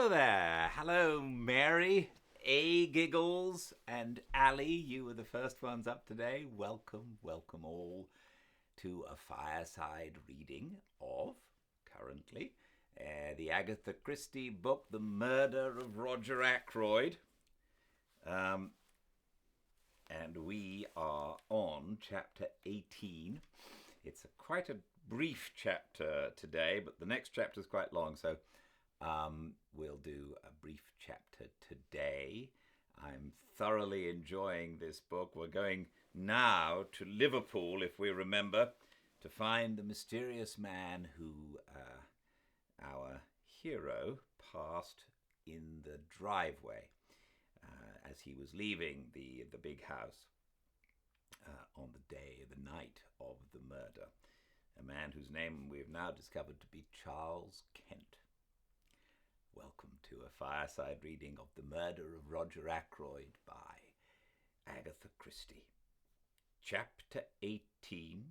Hello there. Hello, Mary, A. Giggles, and Ali. You were the first ones up today. Welcome all to a fireside reading of, currently, the Agatha Christie book, The Murder of Roger Ackroyd. And we are on chapter 18. It's quite a brief chapter today, but the next chapter is quite long, so we'll do a brief chapter today. I'm thoroughly enjoying this book. We're going now to Liverpool, if we remember, to find the mysterious man who our hero passed in the driveway as he was leaving the big house on the night of the murder. A man whose name we have now discovered to be Charles Kent. Welcome to a fireside reading of The Murder of Roger Ackroyd by Agatha Christie. Chapter 18,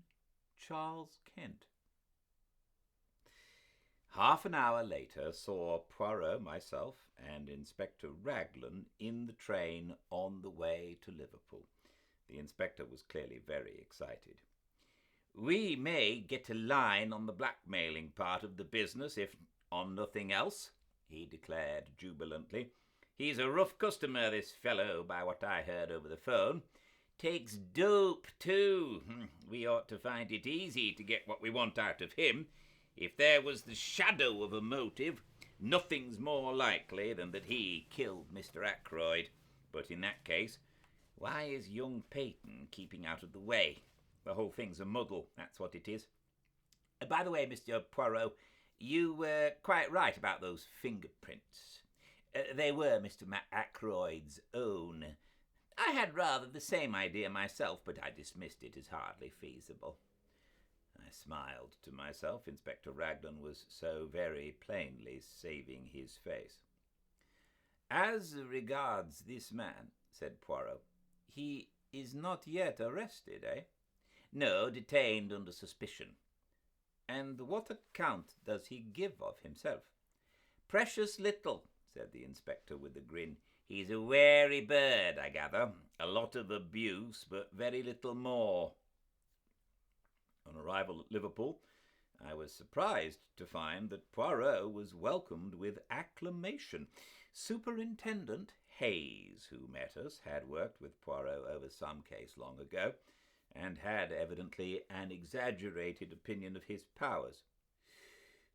Charles Kent. Half an hour later saw Poirot, myself, and Inspector Raglan in the train on the way to Liverpool. The inspector was clearly very excited. "We may get a line on the blackmailing part of the business, if on nothing else," he declared jubilantly. "He's a rough customer, this fellow, by what I heard over the phone. Takes dope, too. We ought to find it easy to get what we want out of him. If there was the shadow of a motive, nothing's more likely than that he killed Mr. Ackroyd. But in that case, why is young Peyton keeping out of the way? The whole thing's a muddle, that's what it is. By the way, Mr. Poirot, you were quite right about those fingerprints. They were Mr. Ackroyd's own. I had rather the same idea myself, but I dismissed it as hardly feasible." I smiled to myself. Inspector Raglan was so very plainly saving his face. "As regards this man," said Poirot, "he is not yet arrested, eh?" "No, detained under suspicion." "And what account does he give of himself?" "Precious little," said the inspector with a grin. "He's a wary bird, I gather. A lot of abuse, but very little more." On arrival at Liverpool, I was surprised to find that Poirot was welcomed with acclamation. Superintendent Hayes, who met us, had worked with Poirot over some case long ago, and had evidently an exaggerated opinion of his powers.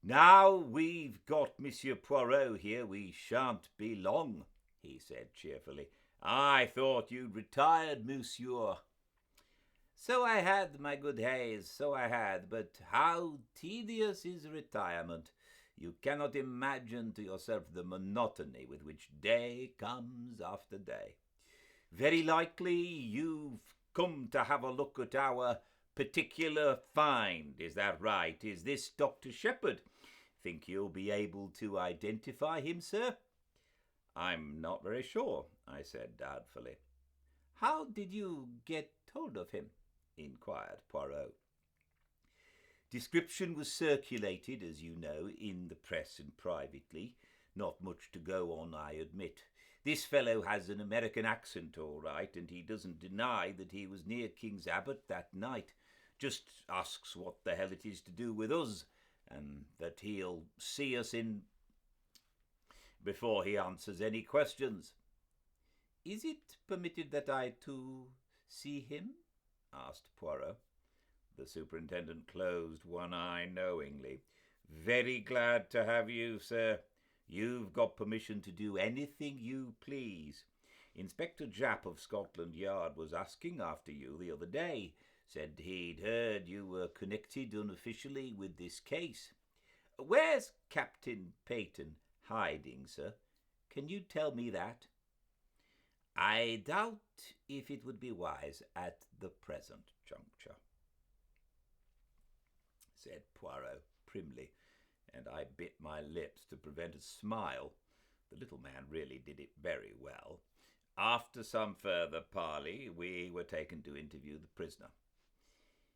"Now we've got Monsieur Poirot here, we shan't be long," he said cheerfully. "I thought you'd retired, monsieur." "So I had, my good Hayes, so I had, but how tedious is retirement. You cannot imagine to yourself the monotony with which day comes after day. Very likely you've come to have a look at our particular find, is that right? Is this Dr. Shepherd? Think you'll be able to identify him, sir?" "I'm not very sure," I said doubtfully. "How did you get hold of him?" inquired Poirot. "Description was circulated, as you know, in the press and privately. Not much to go on, I admit. This fellow has an American accent, all right, and he doesn't deny that he was near King's Abbot that night. Just asks what the hell it is to do with us, and that he'll see us in before he answers any questions." "Is it permitted that I, too, see him?" asked Poirot. The superintendent closed one eye knowingly. "Very glad to have you, sir. You've got permission to do anything you please. Inspector Japp of Scotland Yard was asking after you the other day. Said he'd heard you were connected unofficially with this case. Where's Captain Peyton hiding, sir? Can you tell me that?" "I doubt if it would be wise at the present juncture," said Poirot primly, and I bit my lips to prevent a smile. The little man really did it very well. After some further parley, we were taken to interview the prisoner.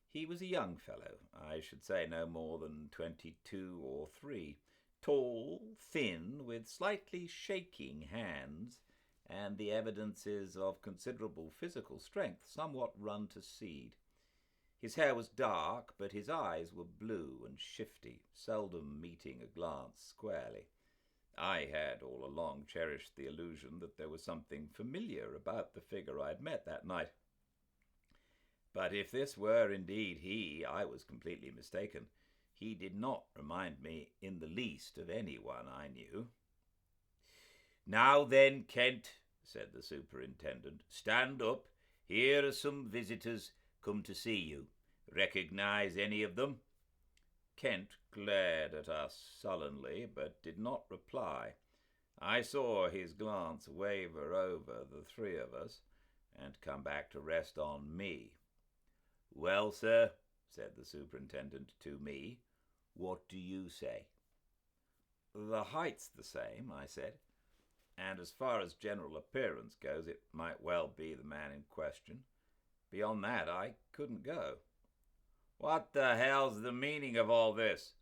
He was a young fellow, I should say no more than 22 or 3, Tall, thin, with slightly shaking hands, and the evidences of considerable physical strength somewhat run to seed. His hair was dark, but his eyes were blue and shifty, seldom meeting a glance squarely. I had all along cherished the illusion that there was something familiar about the figure I had met that night. But if this were indeed he, I was completely mistaken. He did not remind me in the least of anyone I knew. "Now then, Kent," said the superintendent, "stand up. Here are some visitors come to see you. Recognize any of them?" Kent glared at us sullenly, but did not reply. I saw his glance waver over the three of us and come back to rest on me. "Well, sir," said the superintendent to me, "what do you say?" "The height's the same," I said, "and as far as general appearance goes, it might well be the man in question. Beyond that, I couldn't go." "What the hell's the meaning of all this?"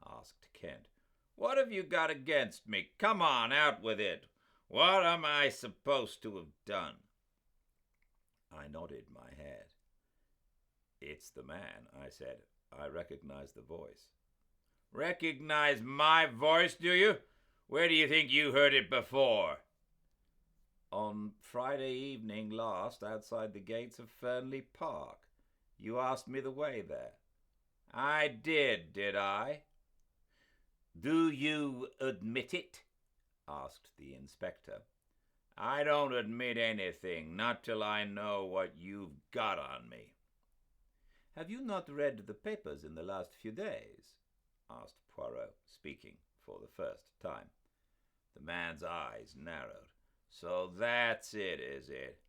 asked Kent. "What have you got against me? Come on, out with it. What am I supposed to have done?" I nodded my head. "It's the man," I said. "I recognize the voice." "Recognize my voice, do you? Where do you think you heard it before?" "On Friday evening last, outside the gates of Fernley Park. You asked me the way there." "I did I?" "Do you admit it?" asked the inspector. "I don't admit anything, not till I know what you've got on me." "Have you not read the papers in the last few days?" asked Poirot, speaking for the first time. The man's eyes narrowed. "So that's it, is it?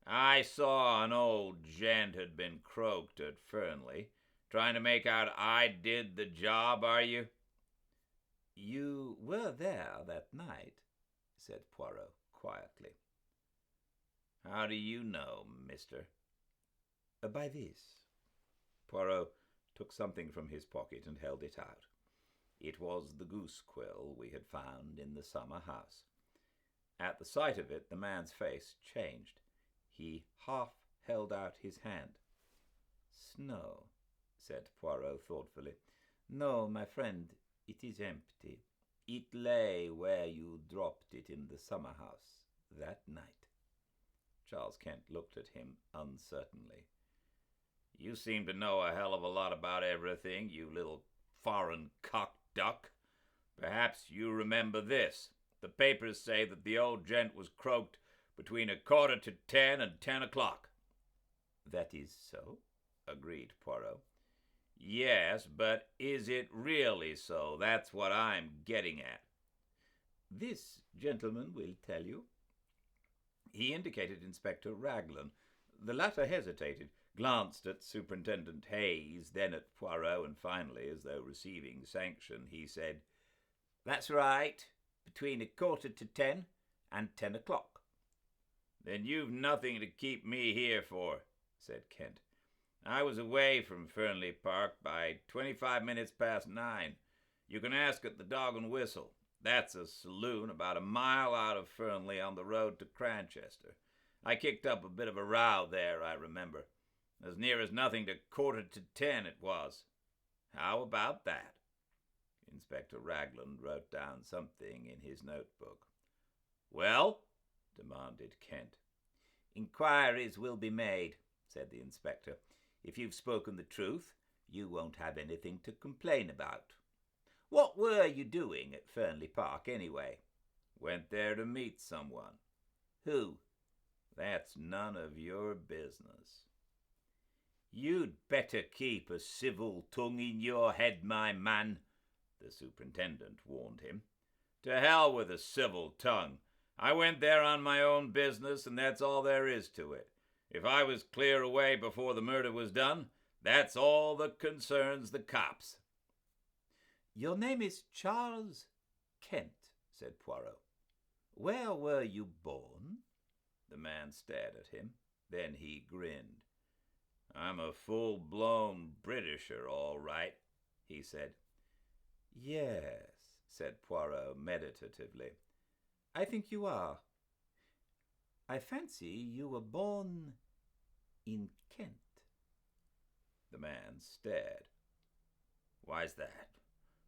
I saw an old gent had been croaked at Fernley. Trying to make out I did the job, are you?" "You were there that night," said Poirot quietly. "How do you know, mister?" "By this." Poirot took something from his pocket and held it out. It was the goose quill we had found in the summer house. At the sight of it, the man's face changed. He half held out his hand. "Snow," said Poirot thoughtfully. "No, my friend, it is empty. It lay where you dropped it in the summer house that night." Charles Kent looked at him uncertainly. "You seem to know a hell of a lot about everything, you little foreign cock-duck. Perhaps you remember this. The papers say that the old gent was croaked between 9:45 and 10 o'clock. "That is so," agreed Poirot. "Yes, but is it really so? That's what I'm getting at." "This gentleman will tell you." He indicated Inspector Raglan. The latter hesitated, glanced at Superintendent Hayes, then at Poirot, and finally, as though receiving sanction, he said, "That's right, between 9:45 and 10 o'clock. "Then you've nothing to keep me here for," said Kent. "I was away from Fernley Park by 25 minutes past 9. You can ask at the Dog and Whistle. That's a saloon about a mile out of Fernley on the road to Cranchester. I kicked up a bit of a row there, I remember. As near as nothing to 9:45 it was. How about that?" Inspector Raglan wrote down something in his notebook. "Well?" demanded Kent. "Inquiries will be made," said the inspector. "If you've spoken the truth, you won't have anything to complain about. What were you doing at Fernley Park, anyway?" "Went there to meet someone." "Who?" "That's none of your business." "You'd better keep a civil tongue in your head, my man," the superintendent warned him. "To hell with a civil tongue. I went there on my own business, and that's all there is to it. If I was clear away before the murder was done, that's all that concerns the cops." "Your name is Charles Kent," said Poirot. "Where were you born?" The man stared at him. Then he grinned. "I'm a full-blown Britisher, all right," he said. "Yes," said Poirot meditatively. "I think you are. I fancy you were born in Kent." The man stared. "Why's that?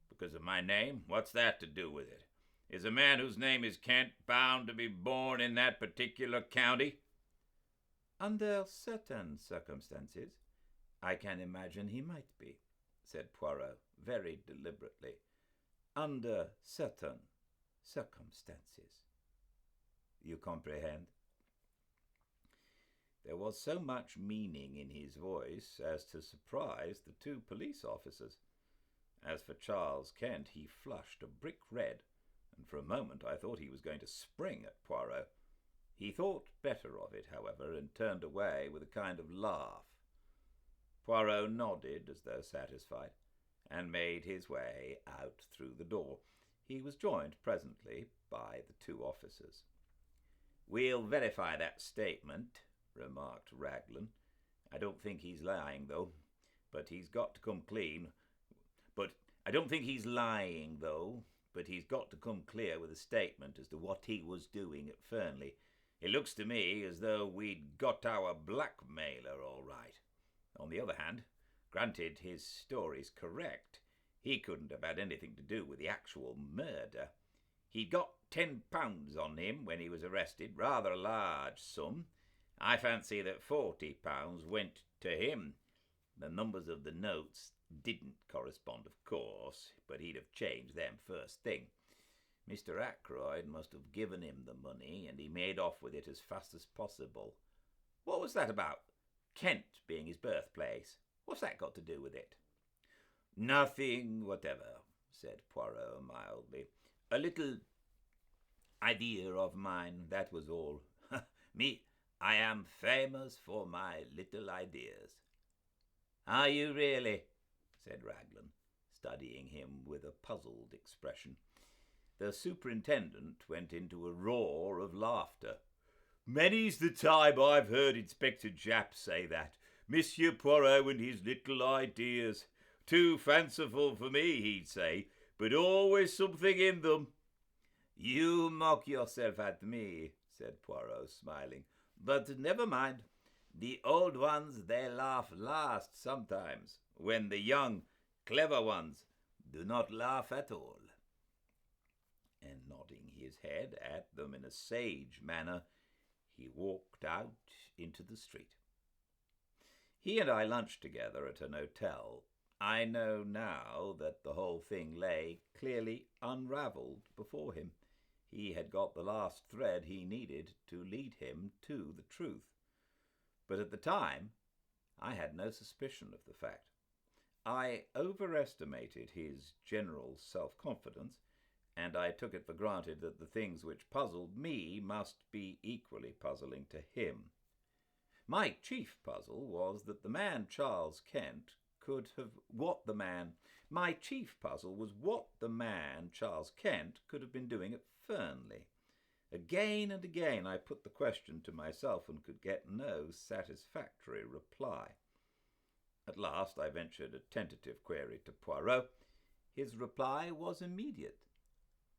Because of my name? What's that to do with it? Is a man whose name is Kent bound to be born in that particular county?" "Under certain circumstances, I can imagine he might be," said Poirot very deliberately. "Under certain circumstances. You comprehend?" There was so much meaning in his voice as to surprise the two police officers. As for Charles Kent, he flushed a brick red, and for a moment I thought he was going to spring at Poirot. He thought better of it, however, and turned away with a kind of laugh. Poirot nodded as though satisfied, and made his way out through the door. He was joined presently by the two officers. "We'll verify that statement," remarked Raglan. "I don't think he's lying, though. But he's got to come clean. But he's got to come clear with a statement as to what he was doing at Fernley. It looks to me as though we'd got our blackmailer all right. On the other hand, granted his story's correct, he couldn't have had anything to do with the actual murder. He'd got £10 on him when he was arrested, rather a large sum. I fancy that £40 went to him. The numbers of the notes didn't correspond, of course, but he'd have changed them first thing. Mr. Ackroyd must have given him the money, and he made off with it as fast as possible. What was that about Kent being his birthplace? What's that got to do with it?" "Nothing whatever," said Poirot mildly. "A little idea of mine, that was all. Me, I am famous for my little ideas." "Are you really?" said Raglan, studying him with a puzzled expression. The superintendent went into a roar of laughter. "Many's the time I've heard Inspector Japp say that. Monsieur Poirot and his little ideas. Too fanciful for me, he'd say, but always something in them." "You mock yourself at me," said Poirot, smiling. "But never mind. The old ones, they laugh last sometimes, when the young, clever ones do not laugh at all." And nodding his head at them in a sage manner, he walked out into the street. He and I lunched together at an hotel. I know now that the whole thing lay clearly unravelled before him. He had got the last thread he needed to lead him to the truth. But at the time, I had no suspicion of the fact. I overestimated his general self-confidence, and I took it for granted that the things which puzzled me must be equally puzzling to him. My chief puzzle was that the man Charles Kent could have My chief puzzle was what the man Charles Kent could have been doing at Fernley. Again and again I put the question to myself and could get no satisfactory reply. At last I ventured a tentative query to Poirot. His reply was immediate.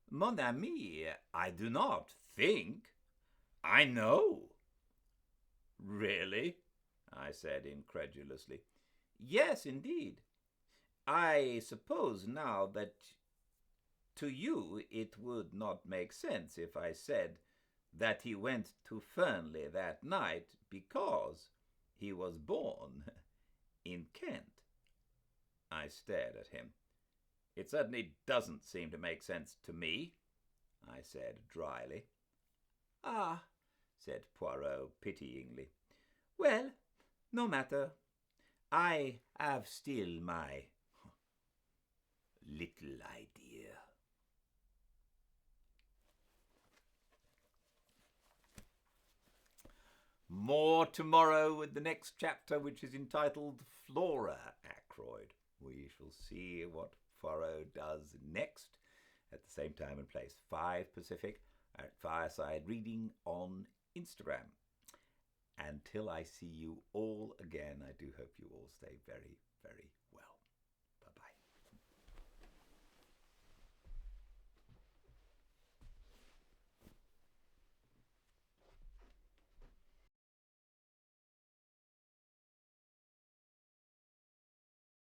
"Mon ami, I do not think. I know." "Really?" I said incredulously. "Yes, indeed. I suppose now that to you it would not make sense if I said that he went to Fernley that night because he was born in Kent." I stared at him. "It certainly doesn't seem to make sense to me," I said dryly. "Ah," said Poirot pityingly. "Well, no matter. I have still my little idea." More tomorrow with the next chapter, which is entitled Flora Ackroyd. We shall see what Poirot does next at the same time and place, 5 Pacific, at Fireside Reading on Instagram. Until I see you all again, I do hope you all stay very, very well.